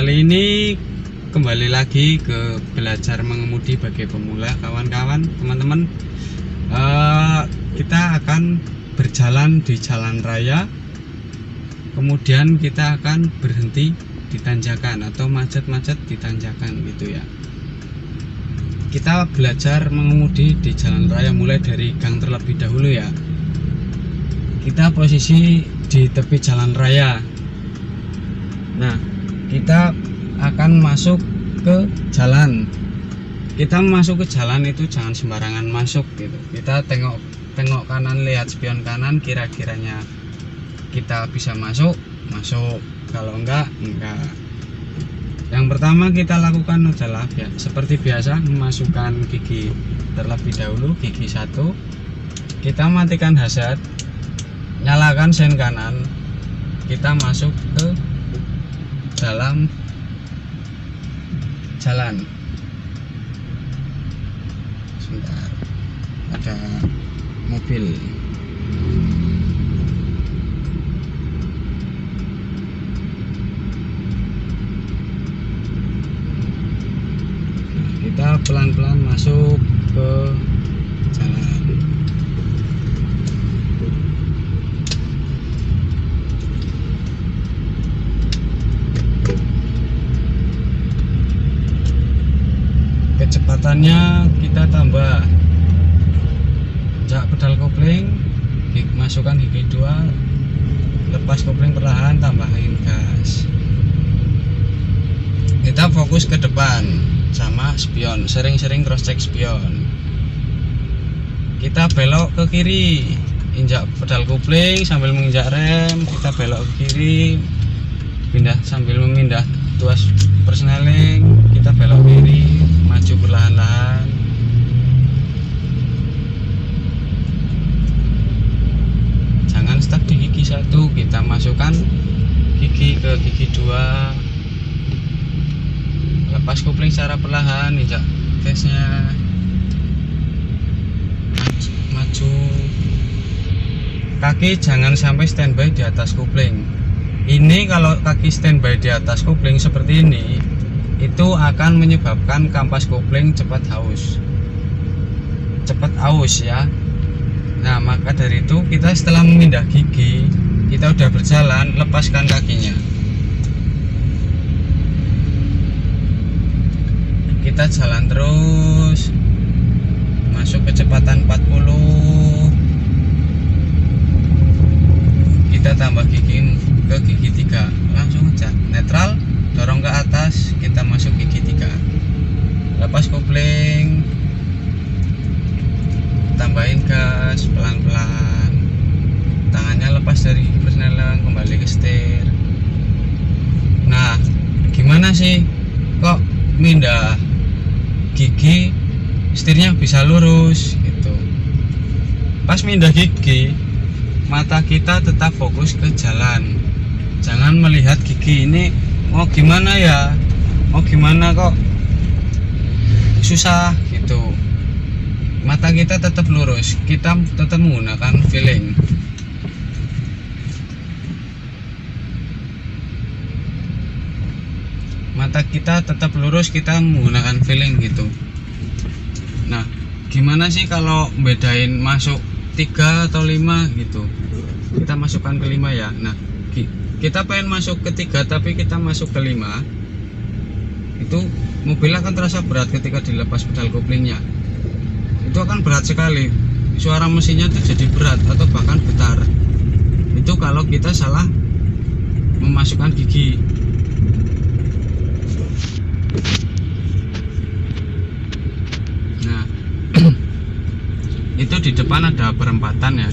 Kali ini kembali lagi ke belajar mengemudi bagi pemula, kawan-kawan, teman-teman. Kita akan berjalan di jalan raya, kemudian kita akan berhenti di tanjakan atau macet-macet di tanjakan gitu ya. Kita belajar mengemudi di jalan raya mulai dari gang terlebih dahulu ya. Kita posisi di tepi jalan raya. Nah, kita akan masuk ke jalan. Kita masuk ke jalan itu jangan sembarangan masuk gitu. Kita tengok kanan, lihat spion kanan, kira-kiranya kita bisa masuk. Kalau enggak. Yang pertama kita lakukan adalah seperti biasa, memasukkan gigi terlebih dahulu, gigi 1. Kita matikan hazard, nyalakan sen kanan, kita masuk ke dalam jalan. Sebentar, ada mobil. Kita pelan-pelan masuk ke jalan. Kecepatannya kita tambah, jak pedal kopling, masukkan gigi 2, lepas kopling perlahan, tambahin gas. Kita fokus ke depan sama spion, sering-sering cross check spion. Kita belok ke kiri, injak pedal kopling sambil menginjak rem, kita belok ke kiri, pindah sambil memindah tuas persneling, kita belok kiri, maju perlahan-lahan. Jangan stuck di gigi 1, kita masukkan gigi ke gigi 2, lepas kopling secara perlahan, injak gasnya, maju. Kaki jangan sampai standby di atas kopling. Ini kalau kaki standby di atas kopling seperti ini, itu akan menyebabkan kampas kopling cepat aus ya. Nah, maka dari itu kita setelah memindah gigi, kita udah berjalan, lepaskan kakinya. Kita jalan terus, masuk kecepatan 40. Kita tambah gigi ke gigi 3, langsung aja netral, dorong ke atas, kita masuk gigi 3, lepas kopling, tambahin gas pelan-pelan, tangannya lepas dari gigi persneling, kembali ke setir. Nah, gimana sih kok mindah gigi setirnya bisa lurus gitu? Pas mindah gigi, mata kita tetap fokus ke jalan, jangan melihat gigi ini mau gimana ya, mau gimana kok susah gitu. Mata kita tetap lurus, kita tetap menggunakan feeling. Mata kita tetap lurus, kita menggunakan feeling gitu. Nah, gimana sih kalau bedain masuk 3 atau 5 gitu? Kita masukkan ke 5 ya. Nah, kita pengen masuk ke 3 tapi kita masuk ke 5, itu mobil akan terasa berat ketika dilepas pedal koplingnya. Itu akan berat sekali, suara mesinnya itu jadi berat atau bahkan getar. Itu kalau kita salah memasukkan gigi. Nah, itu di depan ada perempatan ya.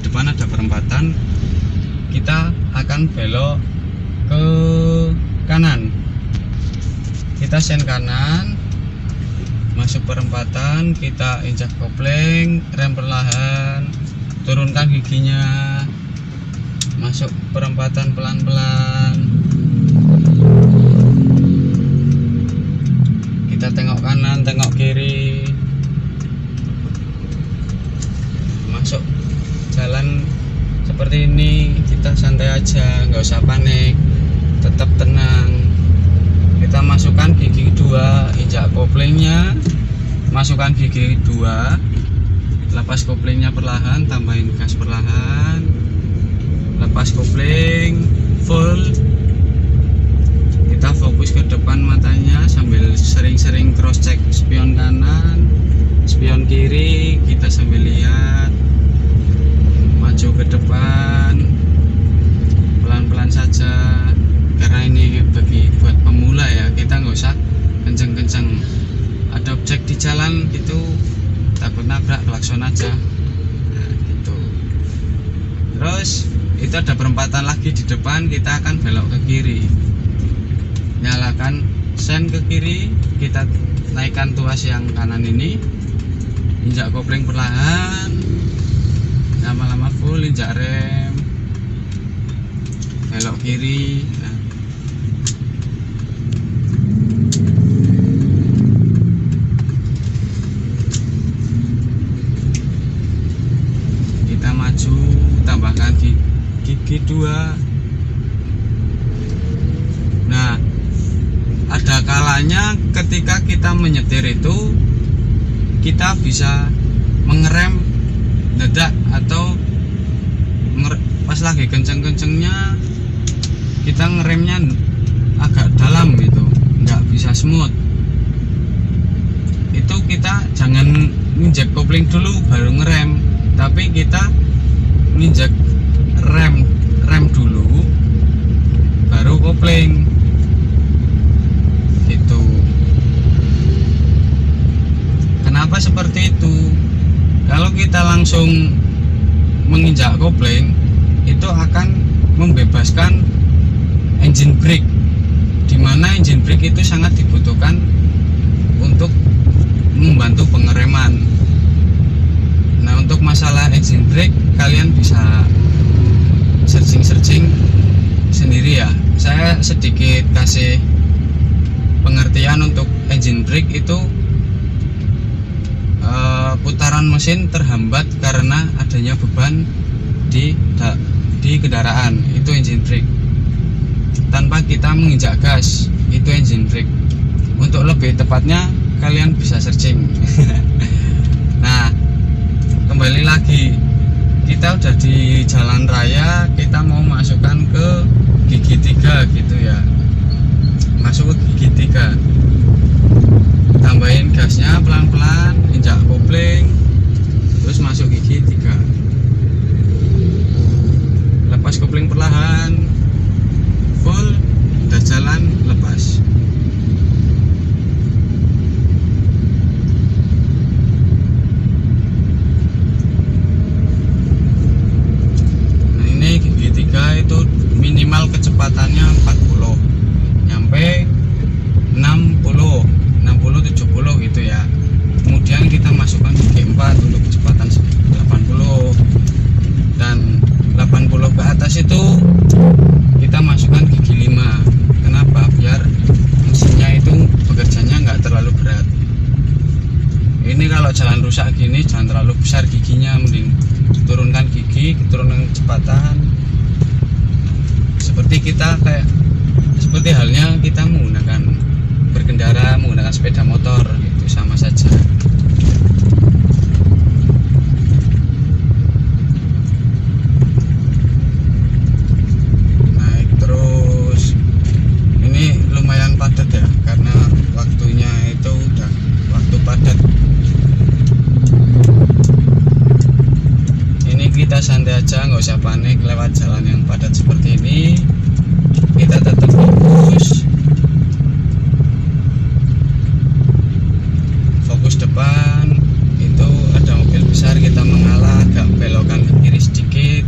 Depan ada perempatan, kita akan belok ke kanan. Kita sen kanan, masuk perempatan, kita injak kopling, rem perlahan, turunkan giginya, masuk perempatan pelan-pelan. Kita tengok kanan, tengok kiri, masuk jalan seperti ini. Kita santai aja, nggak usah panik, tetap tenang. masukkan gigi 2, lepas koplingnya perlahan, tambahin gas perlahan, lepas kopling full. Kita fokus ke depan matanya sambil sering-sering cross check spion kanan, spion kiri, kita sambil lihat, maju ke depan pelan-pelan saja, karena ini buat pemula ya, kita nggak usah kenceng-kenceng. Ada objek di jalan gitu, takut nabrak, klakson aja. Nah, gitu. Terus itu ada perempatan lagi di depan, kita akan belok ke kiri. Nyalakan sen ke kiri, kita naikkan tuas yang kanan ini, injak kopling perlahan, lama-lama full, injak rem, belok kiri. Nah, kita maju, tambahkan gigi 2. Nah, ada kalanya ketika kita menyetir itu kita bisa mengerem dadak, atau pas lagi kenceng-kencengnya kita ngeremnya agak dalam gitu, nggak bisa smooth. Itu kita jangan nginjek kopling dulu baru ngerem, tapi kita nginjek rem dulu baru kopling gitu. Kenapa seperti itu? Kalau kita langsung menginjak kopling, itu akan membebaskan engine brake, dimana engine brake itu sangat dibutuhkan untuk membantu pengereman. Nah, untuk masalah engine brake kalian bisa searching sendiri ya. Saya sedikit kasih pengertian untuk engine brake itu, putaran mesin terhambat karena adanya beban di kendaraan, itu engine brake. Tanpa kita menginjak gas, itu engine brake. Untuk lebih tepatnya kalian bisa searching. Nah, kembali lagi, kita udah di jalan raya, kita mau masukkan ke gigi 3 gitu ya. Masuk ke gigi 3, tambahin gasnya pelan-pelan, injak kopling, terus masuk gigi 3, lepas kopling perlahan, full, udah jalan, lepas. Nah, ini gigi 3 itu minimal kecepatannya 40, nyampe 60-70 gitu ya. Kemudian kita masukkan gigi 4 untuk kecepatan 80, dan 80 ke atas itu kita masukkan gigi 5. Kenapa? Biar mesinnya itu bekerjanya nggak terlalu berat. Ini kalau jalan rusak gini jangan terlalu besar giginya, mending turunkan gigi, turunkan kecepatan. Seperti halnya kita berkendara menggunakan sepeda motor, itu sama saja. Naik terus. Ini lumayan padat ya, karena waktunya itu udah waktu padat. Ini kita santai aja, nggak usah panik lewat jalan yang padat seperti ini. Kita tetap fokus depan. Itu ada mobil besar, kita mengalah, agak belokan ke kiri sedikit,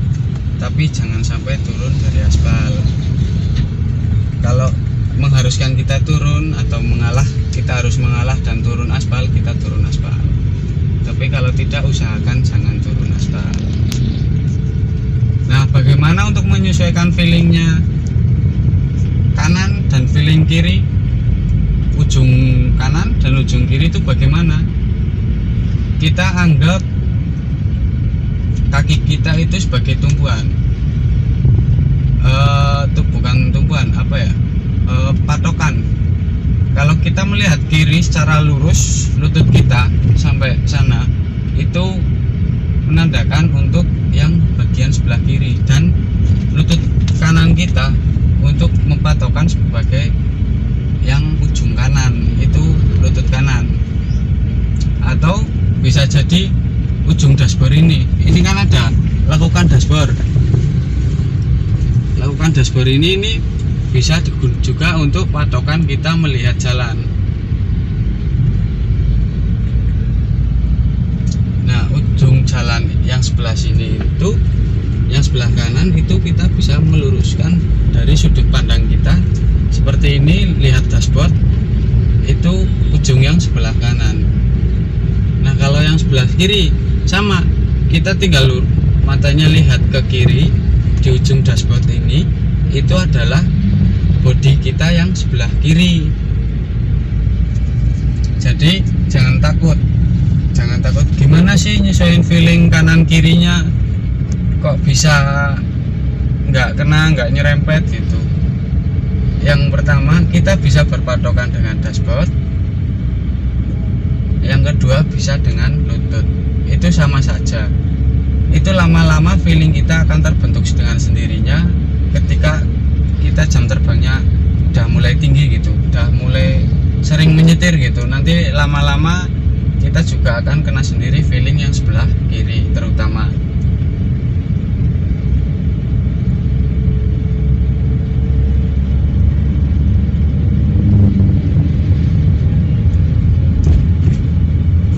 tapi jangan sampai turun dari aspal. Kalau mengharuskan kita turun atau mengalah, kita harus mengalah dan turun aspal, kita turun aspal. Tapi kalau tidak, usahakan jangan turun aspal. Nah, bagaimana untuk menyesuaikan feelingnya kanan dan feeling kiri, ujung kanan dan ujung kiri itu bagaimana? Kita anggap kaki kita itu sebagai tumpuan. Itu bukan tumpuan, apa ya? Patokan. Kalau kita melihat kiri secara lurus, lutut kita sampai sana itu menandakan untuk yang bagian sebelah kiri, dan lutut kanan kita untuk mempatokkan sebagai yang ujung kanan, itu lutut kanan. Atau bisa jadi ujung dashboard ini kan ada lakukan dashboard ini bisa juga untuk patokan kita melihat jalan. Nah, ujung jalan yang sebelah sini itu, yang sebelah kanan itu kita bisa meluruskan dari sudut pandang kita seperti ini. Lihat dashboard itu ujung yang sebelah kanan. Nah, kalau yang sebelah kiri sama, kita tinggal matanya lihat ke kiri. Di ujung dashboard ini itu adalah bodi kita yang sebelah kiri. Jadi jangan takut gimana sih nyesuaiin feeling kanan kirinya, kok bisa nggak nyerempet gitu. Yang pertama, kita bisa berpatokan dengan dashboard. Yang kedua, bisa dengan lutut. Itu sama saja. Itu lama-lama feeling kita akan terbentuk dengan sendirinya ketika kita jam terbangnya udah mulai tinggi gitu, udah mulai sering menyetir gitu. Nanti lama-lama kita juga akan kena sendiri feeling yang sebelah kiri terutama.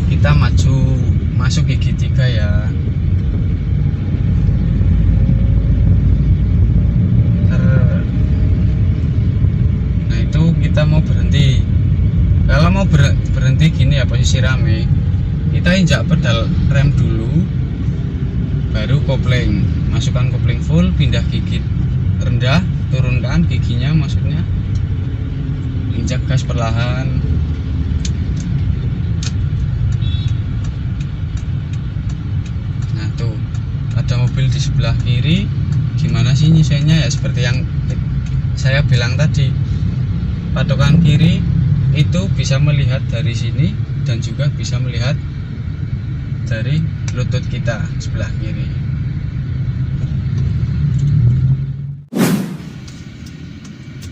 Kita masuk gigi 3 ya. Nah, itu kita mau berhenti. Kalau mau berhenti gini ya, posisi rame, kita injak pedal rem dulu, baru kopling. Masukkan kopling full, pindah gigi rendah, turunkan giginya, maksudnya injak gas perlahan. Nah tuh, ada mobil di sebelah kiri. Gimana sih nyesuainya ya, seperti yang saya bilang tadi, patokan kiri itu bisa melihat dari sini dan juga bisa melihat dari lutut kita sebelah kiri.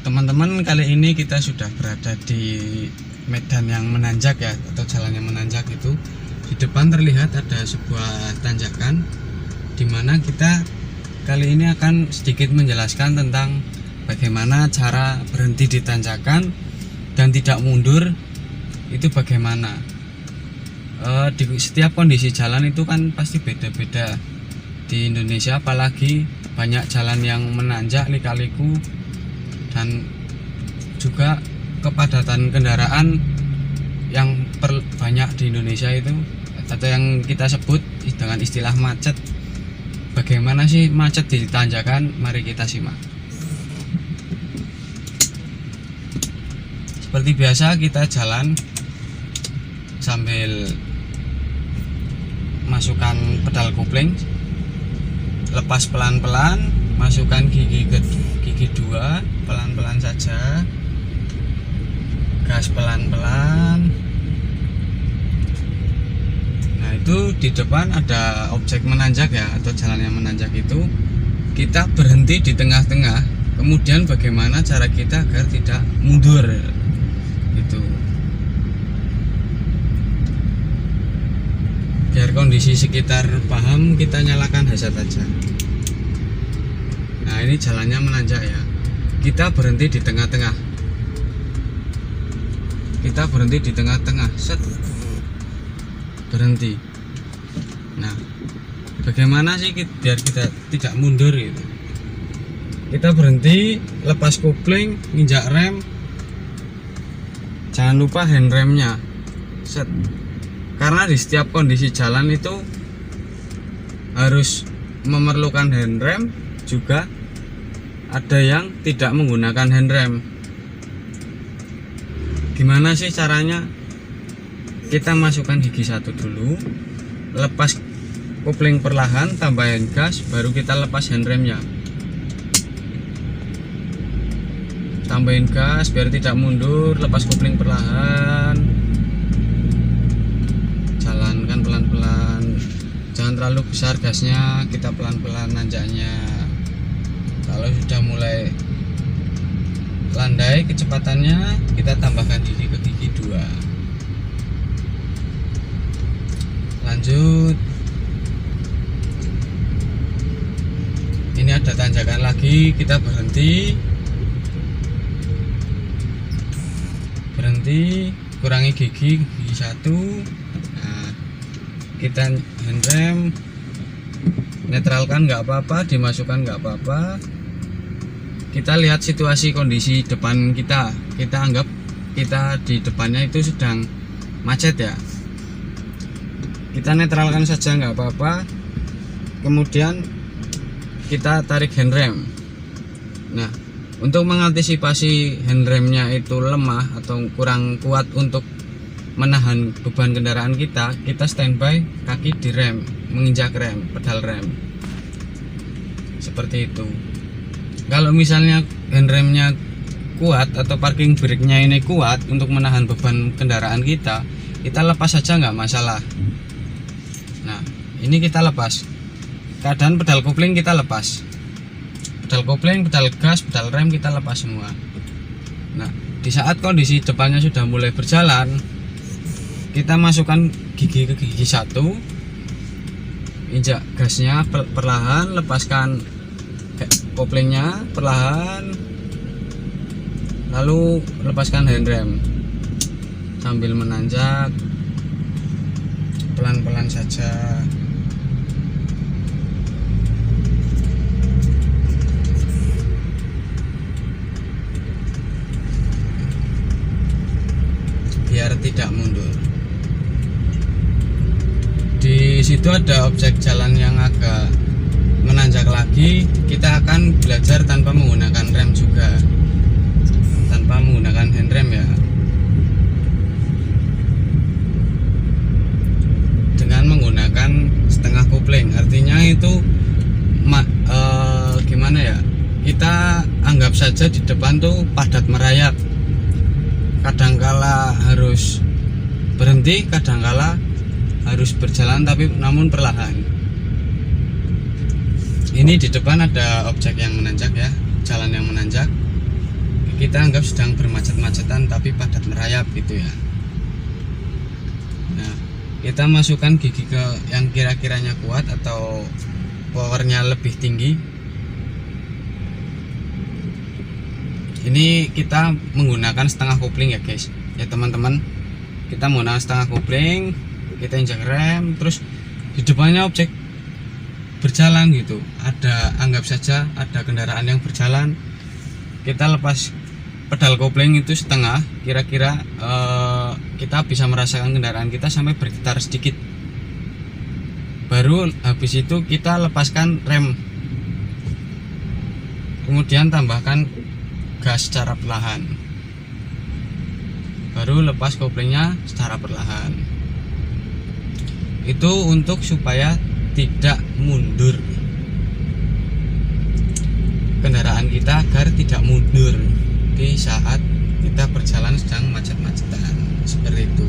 Teman-teman, kali ini kita sudah berada di medan yang menanjak ya, atau jalan yang menanjak. Itu di depan terlihat ada sebuah tanjakan, dimana kita kali ini akan sedikit menjelaskan tentang bagaimana cara berhenti di tanjakan dan tidak mundur itu bagaimana. Di setiap kondisi jalan itu kan pasti beda-beda di Indonesia, apalagi banyak jalan yang menanjak, lika-liku, dan juga kepadatan kendaraan yang banyak di Indonesia itu, atau yang kita sebut dengan istilah macet. Bagaimana sih macet di tanjakan? Mari kita simak. Seperti biasa, kita jalan sambil masukkan pedal kopling, lepas pelan-pelan, masukkan gigi 2, pelan-pelan saja, gas pelan-pelan. Nah, itu di depan ada objek menanjak ya, atau jalan yang menanjak itu. Kita berhenti di tengah-tengah, kemudian bagaimana cara kita agar tidak mundur gitu. Biar kondisi sekitar paham, kita nyalakan hazard aja. Nah, ini jalannya menanjak ya. Kita berhenti di tengah-tengah. Set. Berhenti. Nah, bagaimana sih biar kita tidak mundur gitu? Kita berhenti, lepas kopling, injak rem. Jangan lupa handremnya. Set. Karena di setiap kondisi jalan itu harus memerlukan handrem, juga ada yang tidak menggunakan handrem. Gimana sih caranya? Kita masukkan gigi 1 dulu, lepas kopling perlahan, tambahin gas, baru kita lepas handremnya. tambahin gas biar tidak mundur, lepas kopling perlahan, jalankan pelan-pelan, jangan terlalu besar gasnya, kita pelan-pelan nanjaknya. Kalau sudah mulai landai kecepatannya, kita tambahkan gigi ke gigi 2. Lanjut, ini ada tanjakan lagi, kita berhenti, kurangi gigi 1. Nah, kita handrem, netralkan nggak apa-apa, dimasukkan nggak apa-apa. Kita lihat situasi kondisi depan kita anggap kita di depannya itu sedang macet ya, kita netralkan saja nggak apa-apa, kemudian kita tarik handrem. Nah, untuk mengantisipasi handremnya itu lemah atau kurang kuat untuk menahan beban kendaraan kita standby kaki di rem, menginjak rem, pedal rem, seperti itu. Kalau misalnya handremnya kuat atau parking brake-nya ini kuat untuk menahan beban kendaraan kita lepas saja nggak masalah. Nah, ini kita lepas, keadaan pedal kopling kita lepas, pedal kopling, pedal gas, pedal rem kita lepas semua. Nah, di saat kondisi depannya sudah mulai berjalan, kita masukkan gigi ke gigi 1, injak gasnya perlahan, lepaskan koplingnya perlahan, lalu lepaskan handrem sambil menanjak pelan-pelan saja. Biar tidak mundur. Di situ ada objek jalan yang agak menanjak lagi, kita akan belajar tanpa menggunakan rem juga, tanpa menggunakan handrem ya, dengan menggunakan setengah kopling. Artinya itu gimana ya, kita anggap saja di depan tuh padat merayap, kadangkala harus berhenti, kadangkala harus berjalan tapi namun perlahan. Ini di depan ada objek yang menanjak ya, jalan yang menanjak, kita anggap sedang bermacet-macetan tapi padat merayap gitu ya. Nah, kita masukkan gigi ke yang kira-kiranya kuat atau powernya lebih tinggi. Ini kita menggunakan setengah kopling ya guys ya teman-teman, kita menggunakan setengah kopling, kita injak rem, terus di depannya objek berjalan gitu, anggap saja ada kendaraan yang berjalan, kita lepas pedal kopling itu setengah, kira-kira kita bisa merasakan kendaraan kita sampai bergetar sedikit, baru habis itu kita lepaskan rem, kemudian tambahkan gas secara perlahan, baru lepas koplingnya secara perlahan. Itu untuk supaya tidak mundur kendaraan kita, agar tidak mundur di saat kita berjalan sedang macet-macetan, seperti itu.